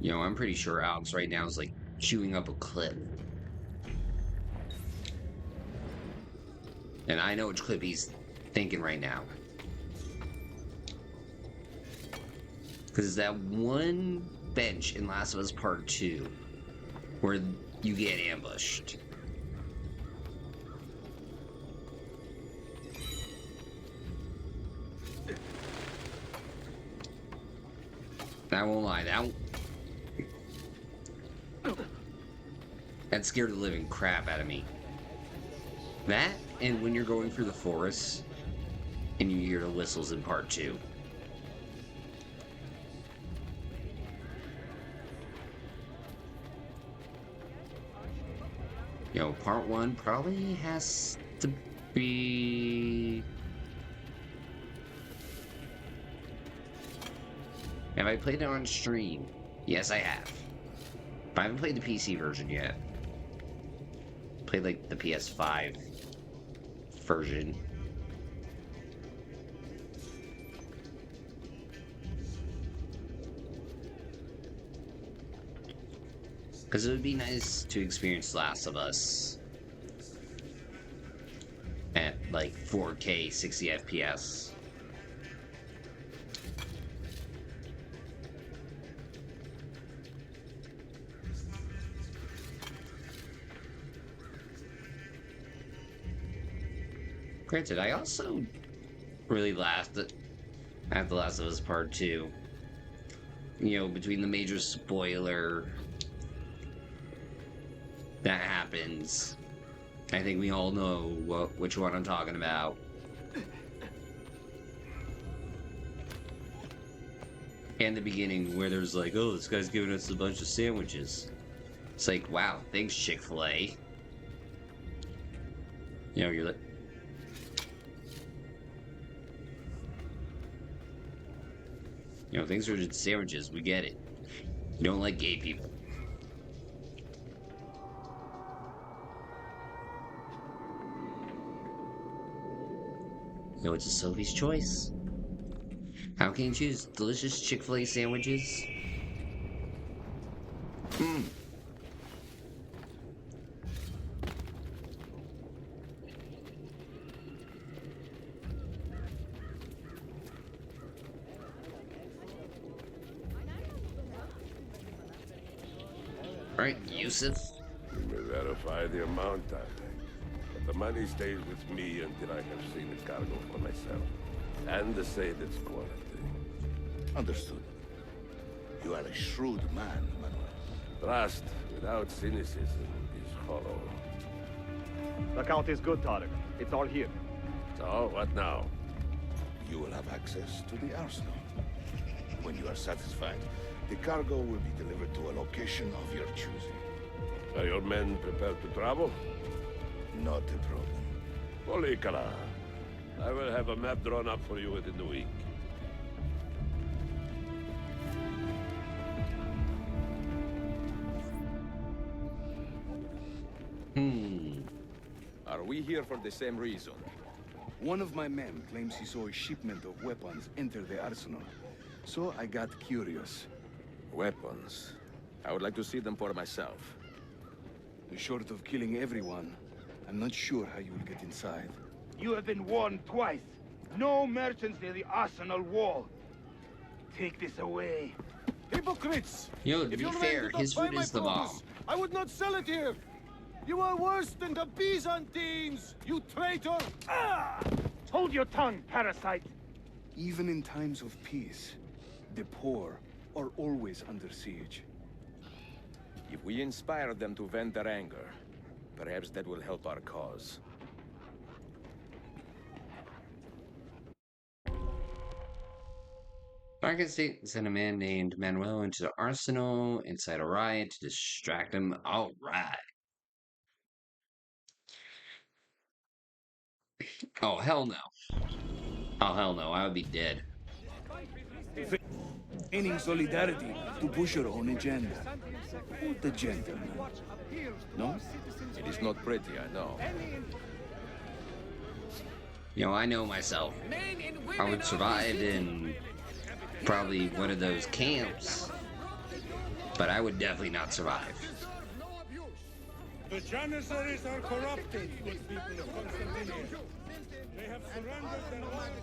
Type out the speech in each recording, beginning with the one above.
You know, I'm pretty sure Alex right now is like chewing up a clip. And I know which clip he's thinking right now. Because that one bench in Last of Us Part 2 where you get ambushed. I won't lie, that scared the living crap out of me. That, and when you're going through the forest, and you hear the whistles in Part 2. You know, Part 1 probably has to be... Have I played it on stream? Yes, I have. But I haven't played the PC version yet. Played like the PS5 version. Because it would be nice to experience Last of Us at like 4K 60 FPS. Granted, I also really laughed at The Last of Us Part 2. You know, between the major spoiler that happens, I think we all know which one I'm talking about. And the beginning where there's like, oh, this guy's giving us a bunch of sandwiches. It's like, wow, thanks, Chick-fil-A. You know, you're like... You know, things are just sandwiches, we get it. You don't like gay people. You know, it's a Sophie's choice. How can you choose delicious Chick-fil-A sandwiches? Right, Yusuf? You may verify the amount, I think. But the money stays with me until I have seen the cargo for myself. And to say its quality. Understood. You are a shrewd man, Manuel. Trust without cynicism is hollow. The count is good, Tarek. It's all here. So, what now? You will have access to the arsenal. When you are satisfied, the cargo will be delivered to a location of your choosing. Are your men prepared to travel? Not a problem. Polikala. I will have a map drawn up for you within the week. Are we here for the same reason? One of my men claims he saw a shipment of weapons enter the arsenal. So I got curious. Weapons. I would like to see them for myself. Short of killing everyone, I'm not sure how you will get inside. You have been warned twice. No merchants near the arsenal wall. Take this away. Hypocrites! You know, to If be your men fair, did not his buy food my is the bomb. produce, I would not sell it here! You are worse than the Byzantines, you traitor! Ah! Hold your tongue, parasite. Even in times of peace, the poor are always under siege. If we inspire them to vent their anger, perhaps that will help our cause. Arkansas State sent a man named Manuel into the arsenal inside a riot to distract him. Alright. Oh, hell no. Oh, hell no. I would be dead. Feigning solidarity to push your own agenda. What the gentleman? No? It is not pretty, I know. You know, I know myself. I would survive in probably one of those camps. but I would definitely not survive. The Janissaries are corrupted, good people of Constantinople. They have surrendered their land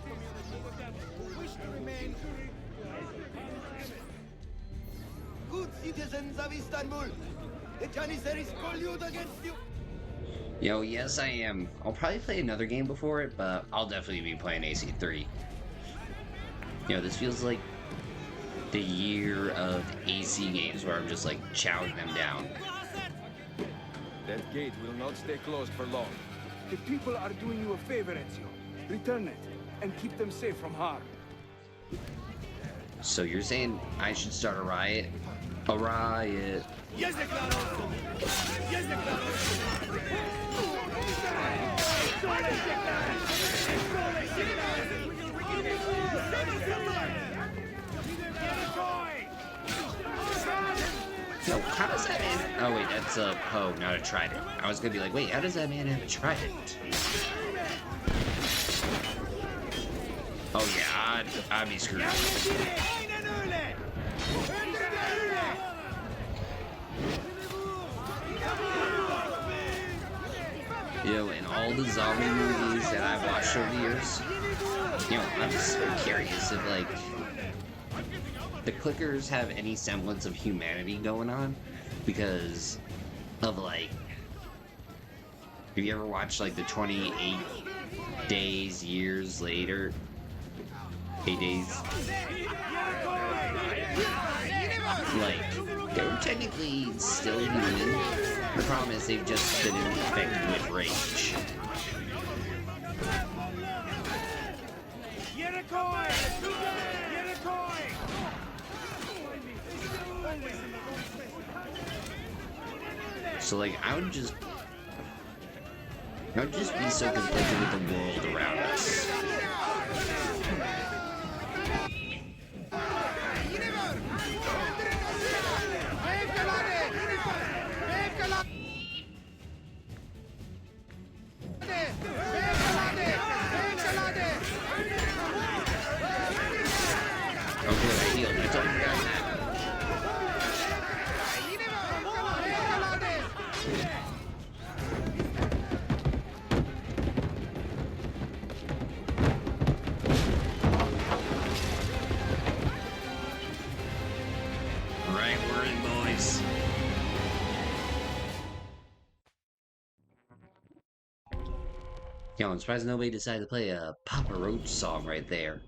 who wish to remain good citizens of Istanbul. The Janissaries collude against you. Yo, yes I am. I'll probably play another game before it, but I'll definitely be playing AC3. You know, this feels like the year of AC games where I'm just like chowing them down. That gate will not stay closed for long. The people are doing you a favor, Ezio. Return it, and keep them safe from harm. So you're saying I should start a riot? A riot. No, how does that man... Oh wait, that's a hoe, not a trident. I was gonna be like, wait, how does that man have a trident? Oh yeah, I'd be screwed. Yo, in all the zombie movies that I've watched over the years, you know, I'm just curious if, like, the clickers have any semblance of humanity going on, because of, like, have you ever watched, like, the 28 days, years later? 8 days? Like, they're technically still human. The problem is they've just been infected with rage. So like, I would just be so conflicted with the world around us. Okay, I healed. I told you guys that. Alright, we're in, boys. Yo, I'm surprised nobody decided to play a Papa Roach song right there.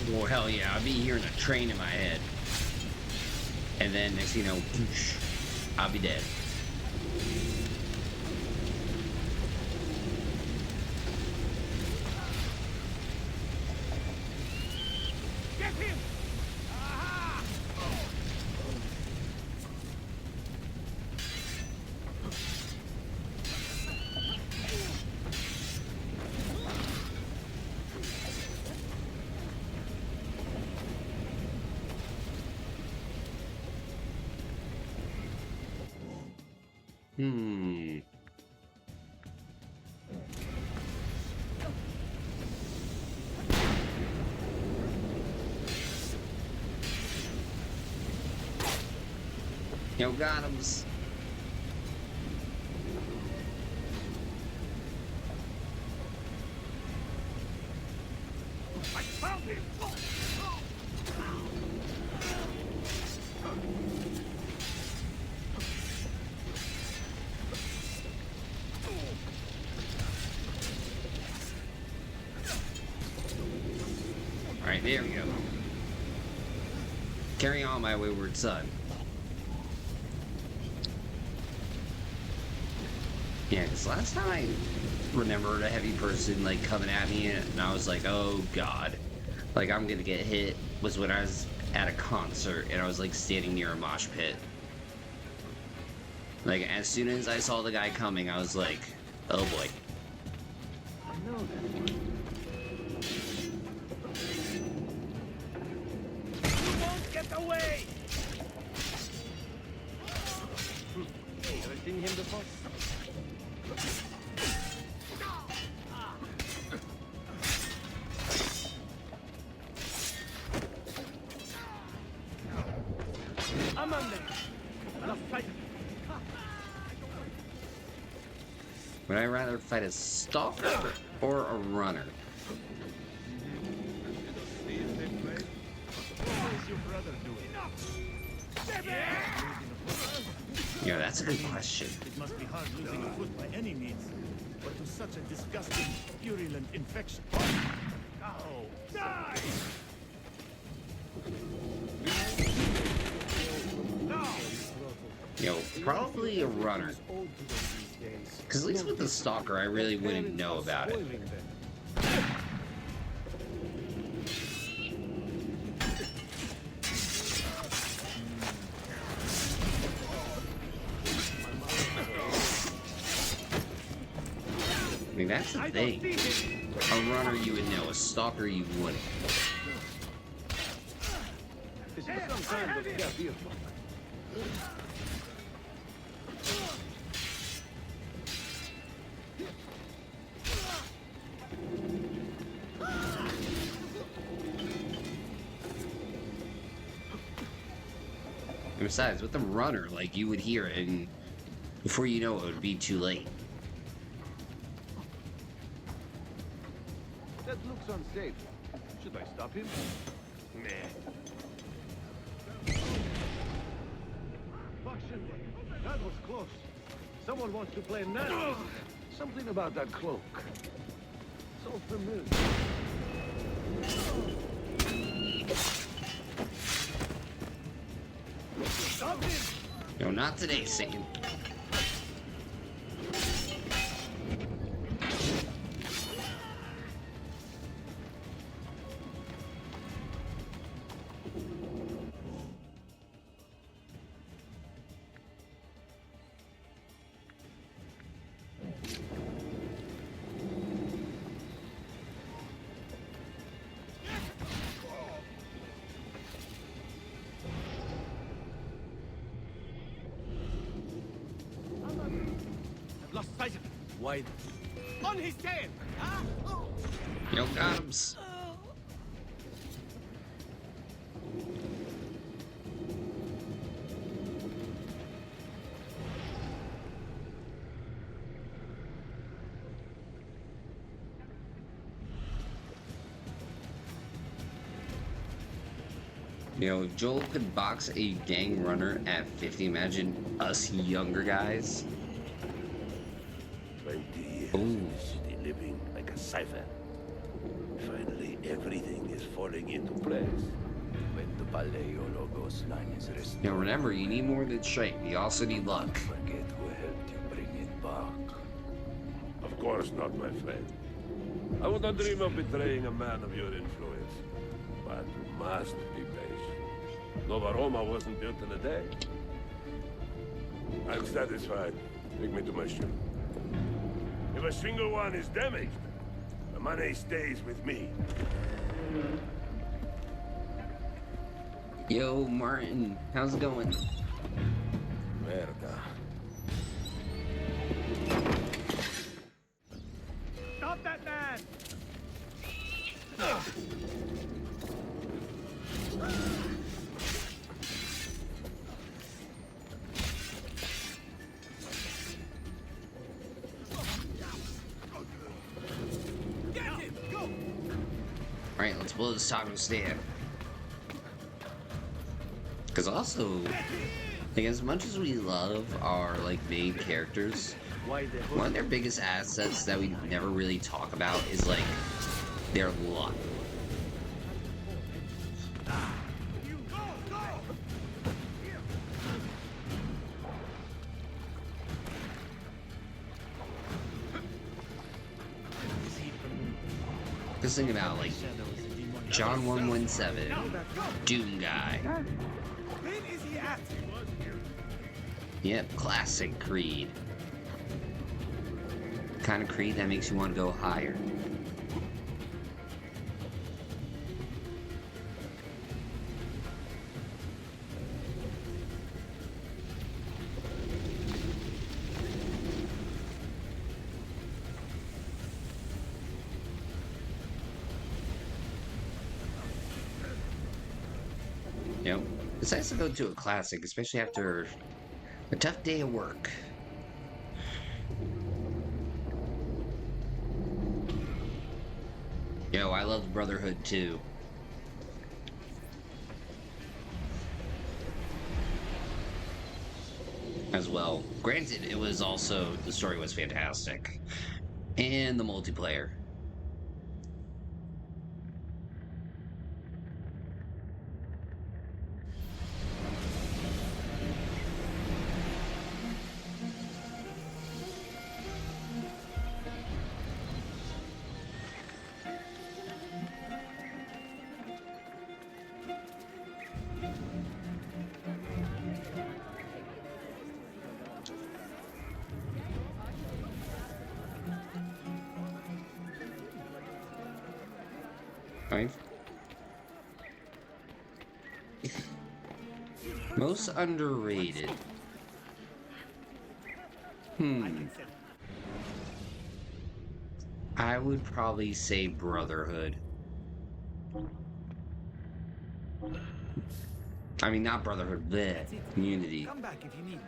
Well, hell yeah, I'll be hearing a train in my head. And then, next thing you know, I'll be dead. Get him! Aha! Yo, got 'ems. I found him! Alright, there we go. Carry on, my wayward son. Yeah, because last time I remembered a heavy person like coming at me and I was like, oh god, like I'm gonna get hit, was when I was at a concert and I was like standing near a mosh pit. Like as soon as I saw the guy coming, I was like, oh boy. I know that one. You won't get away! Ever seen him before? I'm on there. Enough fight. Would I rather fight a stalker or a runner? Yeah, that's a good question. It must be hard losing a foot by any means, but to such a disgusting, virulent infection. Ow! Die! You know, probably a runner. Because at least with the stalker, I really wouldn't know about it. I mean, that's the thing. A runner you would know, a stalker you wouldn't. This is some kind of vehicle. And besides, with the runner, like, you would hear it, and before you know it, it would be too late. That looks unsafe. Should I stop him? Nah. That was close. Someone wants to play now. Something about that cloak. So familiar. Stop him! No, not today, Satan. Lost sight of him. Why? On his tail! Ah! Oh. Yo, Gums. You know, if Joel could box a gang runner at 50, imagine us younger guys. 20 years Ooh. in the city living like a cipher. Finally, everything is falling into place. When the Paleologos line is restored, You know, remember, you need more than strength. You also need luck. forget who helped you bring it back. Of course not, my friend. I would not dream of betraying a man of your influence. But you must be patient. Nova Roma wasn't built in a day. I'm satisfied. Take me to my ship. If a single one is damaged, the money stays with me. Yo, Martin, how's it going? Merda. Stop that man! Get him! Go! Alright, let's blow this taco stand. Because also, like, as much as we love our, like, main characters, one of their biggest assets that we never really talk about is, like, their luck. Just think about, like, John 117, Doom Guy. Yep, classic Creed. Kind of Creed that makes you want to go higher. You know, it's nice to go to a classic, especially after a tough day of work. Yo, I love Brotherhood too. As well. Granted, it was also, the story was fantastic. And the multiplayer. Fine. Most underrated. I would probably say Brotherhood. I mean, not Brotherhood, bleh, Community. Come back if you need me.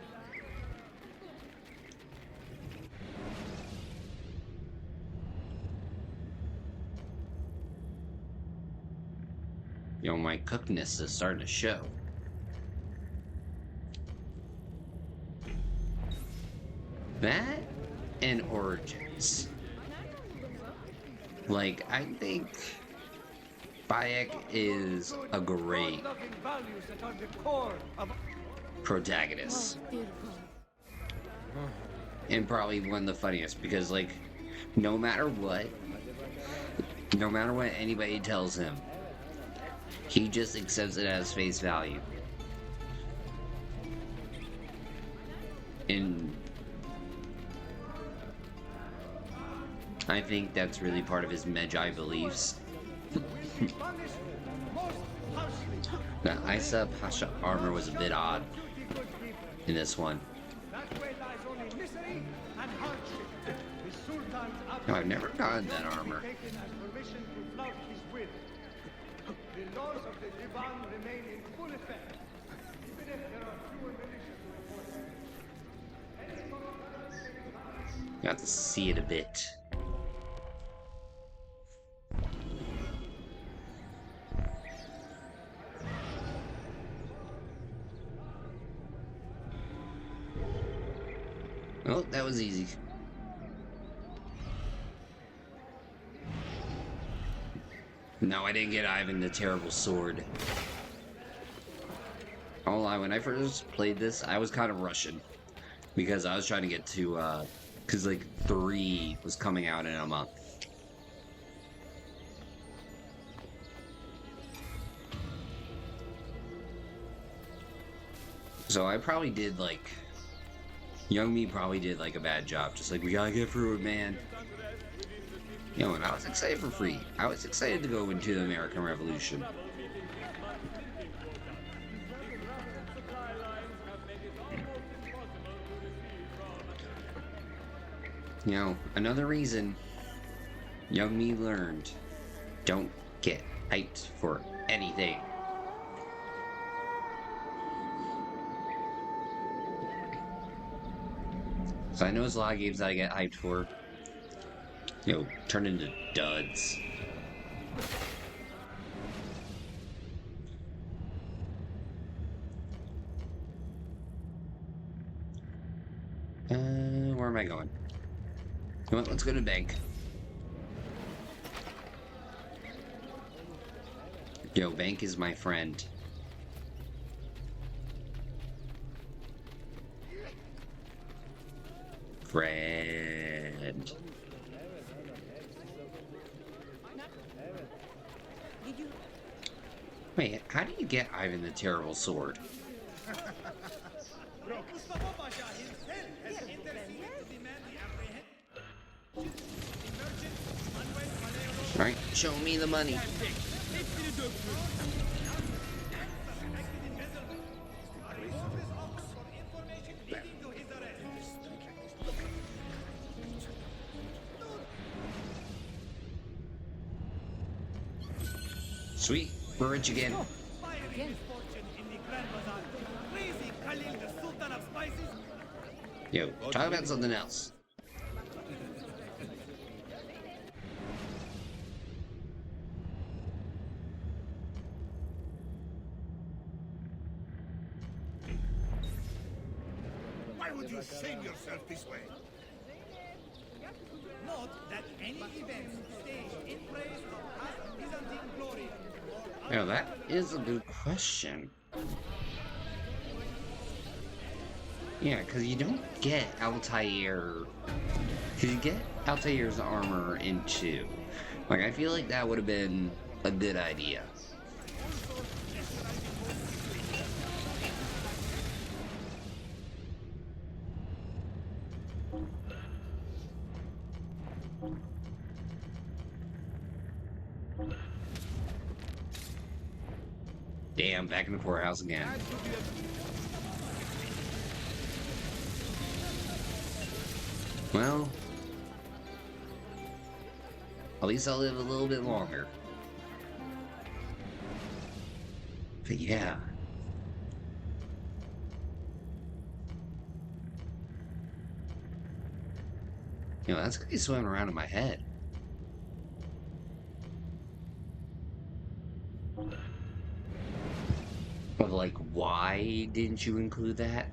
You know, my cookness is starting to show. That and Origins. Like, I think Bayek is a great protagonist. And probably one of the funniest, because, like, no matter what anybody tells him, he just accepts it as face value. And I think that's really part of his Magi beliefs. The Isa Pasha armor was a bit odd in this one. No, I've never gotten that armor. The laws of the Divan remain in full effect, even if there are fewer militias. Got to see it a bit. Oh, that was easy. No, I didn't get Ivan the Terrible Sword. I'll lie, when I first played this, I was kind of rushing. Because I was trying to get to, because, like, 3 was coming out in a month. So I probably did, like... Young me probably did, like, a bad job. Just like, we gotta get through it, man. You know, and I was excited for free. I was excited to go into the American Revolution. You know, another reason young me learned, don't get hyped for anything. So I know there's a lot of games that I get hyped for, you know, turn into duds. Where am I going? You know what, let's go to the bank. Yo, bank is my friend. Friend. Wait, how do you get Ivan the Terrible sword? Alright, show me the money. Sweet, we're rich again. Yo, talk about something else. Why would you shame yourself this way? Note that any events staged in praise of past Byzantine glory. Now that is a good question. Yeah, because you don't get Altaïr. Because you get Altaïr's armor in 2. Like, I feel like that would have been a good idea. Damn, back in the poorhouse again. Well, at least I'll live a little bit longer. But yeah. You know, that's gonna be swimming around in my head. Of like, why didn't you include that?